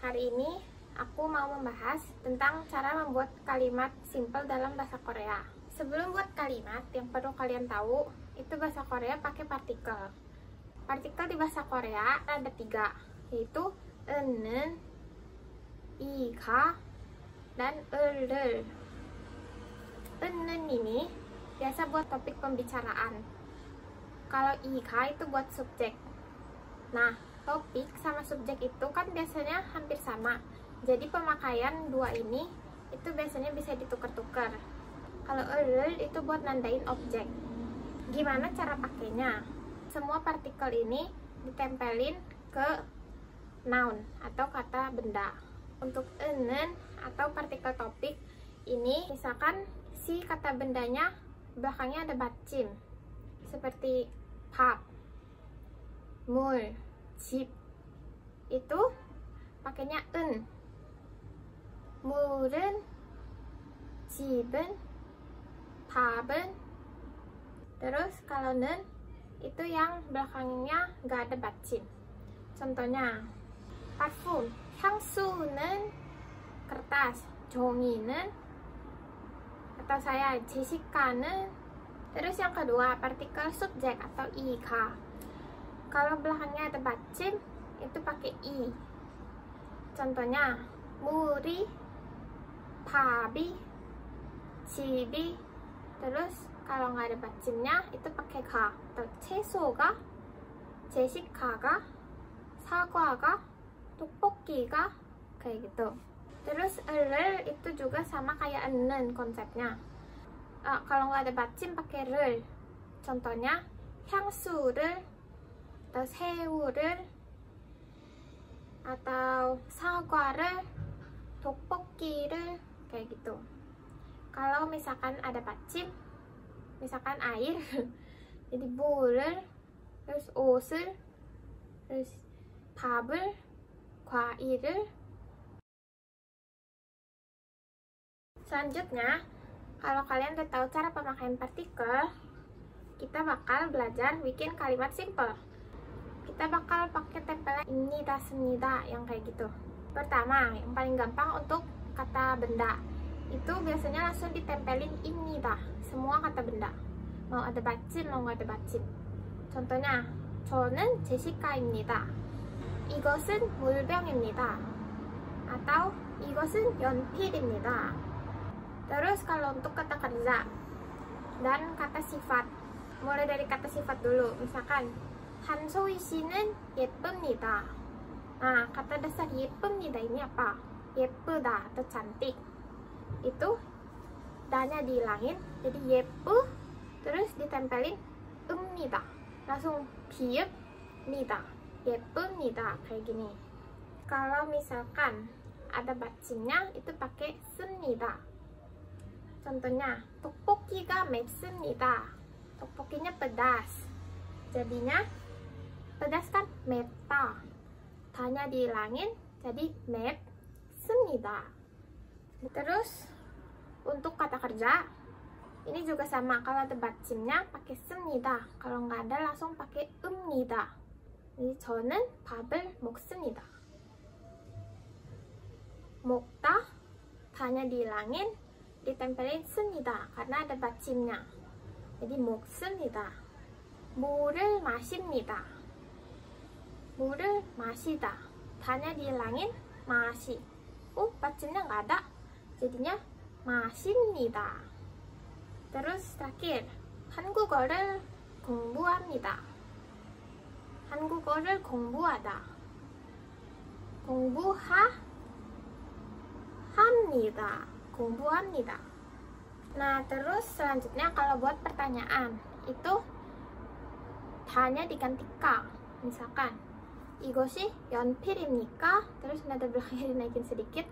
Hari ini aku mau membahas tentang cara membuat kalimat simple dalam bahasa Korea. Sebelum buat kalimat, yang perlu kalian tahu, itu bahasa Korea pakai partikel. Partikel di bahasa Korea ada 3, yaitu enen, iga, dan 을. Enen ini biasa buat topik pembicaraan. Kalau iga itu buat subjek. Nah, topik sama subjek itu kan biasanya hampir sama. Jadi pemakaian dua ini itu biasanya bisa ditukar-tukar. Kalau 을 itu buat nandain objek. Gimana cara pakainya? Semua partikel ini ditempelin ke noun atau kata benda. Untuk enen atau partikel topik ini, misalkan si kata bendanya belakangnya ada 받침 seperti 밥, 물, 집, itu pakainya 은. 물은, 집은, 밥은. Terus kalau 는 itu yang belakangnya nggak ada 받침. Contohnya parfum, 향수는 kertas, 종이는, atau saya 제시카는. Terus yang kedua partikel subjek atau iga. Kalau belakangnya ada 받침 itu pakai i. Contohnya 물이, 밥이, 집이. Terus kalau nggak ada 받침nya itu pakai ga. Atau 채소가, 제시카가, 사과가, 떡볶이가, kayak gitu. Terus 를 itu juga sama kayak enen konsepnya. Kalau nggak ada 받침 pakai 를. Contohnya 향수를, atau 새우를, atau 사과를, 떡볶이를, kayak gitu. Kalau misalkan ada 받침, misalkan air, jadi 물을, terus 옷을, terus 밥을, 과일을. Selanjutnya, kalau kalian udah tahu cara pemakaian partikel, kita bakal belajar bikin kalimat simple. Kita bakal pakai tempelan 입니다, 씁니다, yang kayak gitu. Pertama, yang paling gampang untuk kata benda. Itu biasanya langsung ditempelin 입니다, semua kata benda. Mau ada 받침, mau nggak ada 받침. Contohnya, 저는 제시카입니다. 이것은 물병입니다. Atau 이것은 연필입니다. Terus kalau untuk kata kerja dan kata sifat, mulai dari kata sifat dulu. Misalkan 한소희 씨는 예쁩니다. Nah, kata dasar 예쁩니다 ini apa? 예쁘다 atau cantik. Itu danya dihilangin, jadi 예쁘, terus ditempelin 읍니다. Langsung 비읍니다, 예쁩니다, kayak gini. Kalau misalkan ada 받침nya itu pakai 씁니다. Contohnya 떡볶이가 맵습니다. 떡볶이nya pedas, jadinya pedas kan 맵다. Tanya dihilangin jadi 맵습니다. Terus untuk kata kerja ini juga sama. Kalau ada 받침nya pakai 씁니다. Kalau nggak ada langsung pakai 읍니다. Jadi 저는 밥을 먹습니다. 먹다, tanya dihilangin, ditempelin 씁니다 karena ada 받침nya. jadi 먹습니다. 물을 마십니다. 물을 마시다, tanya dihilangin, 마시. 받침nya nggak ada, jadinya 마십니다. Terus terakhir, 한국어를 공부합니다. 한국어를 공부하다, 공부합니다, 공부합니다. Nah, terus selanjutnya kalau buat pertanyaan itu tanya diganti ka. Misalkan 이것이 연필입니까? Terus nada belakangnya dinaikin sedikit.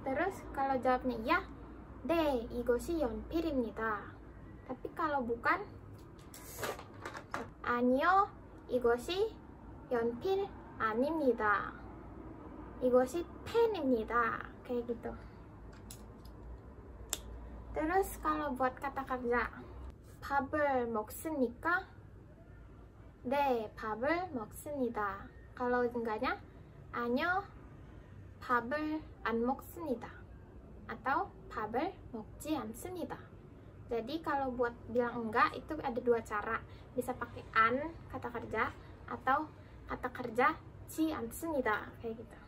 Terus kalau jawabnya iya, 네, 이것이 연필입니다. Tapi kalau bukan, 아니요, 이것이 연필 아닙니다. 이것이 펜입니다. Kayak gitu. Terus kalau buat kata kerja, 밥을 먹습니까? 네, 밥을 먹습니다. Kalau enggaknya, 아니요, 밥을 안 먹습니다. Atau 밥을 먹지 않습니다. Jadi kalau buat bilang enggak itu ada dua cara. Bisa pakai an, kata kerja, atau kata kerja 지 않습니다. Kayak gitu.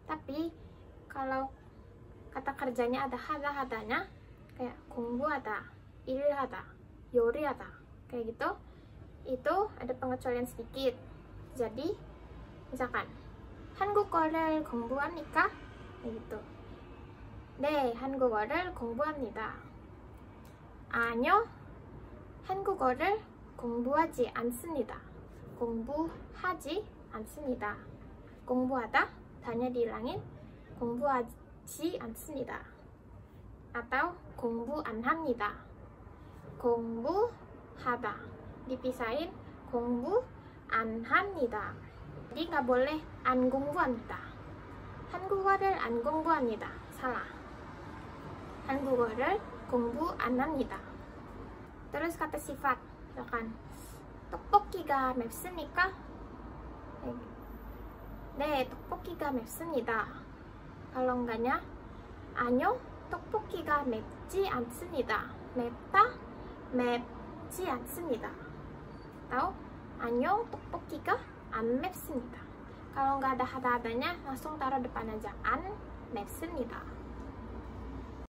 Tapi kalau kata kerjanya ada hada-hadanya, kayak 공부하다, 일하다, 요리하다, kayak gitu, itu ada pengecualian sedikit. Jadi misalkan 한국어를 공부합니까? kayak gitu. 네, 한국어를 공부합니다. 아니요, 한국어를 공부하지 않습니다. 공부하지 않습니다. 공부하다, 다nya dihilangin, 공부하지 않습니다. Atau 공부 안 합니다. 공부하다, dipisahin, 공부 안 합니다. Jadi nggak boleh 안 공부합니다. 한국어를 안 공부합니다. salah. 한국어를 공부 안 합니다. Terus kata sifat, misalkan 떡볶이가 맵습니까? 네, 떡볶이가 맵습니다. Kalau enggaknya, 아니요, 떡볶이가 맵지 않습니다. 맵다, 맵지 않습니다. Atau 아니요, 떡볶이가 안 맵습니다. Kalau nggak ada hada-hadanya, langsung taruh depan aja, an 맵습니다.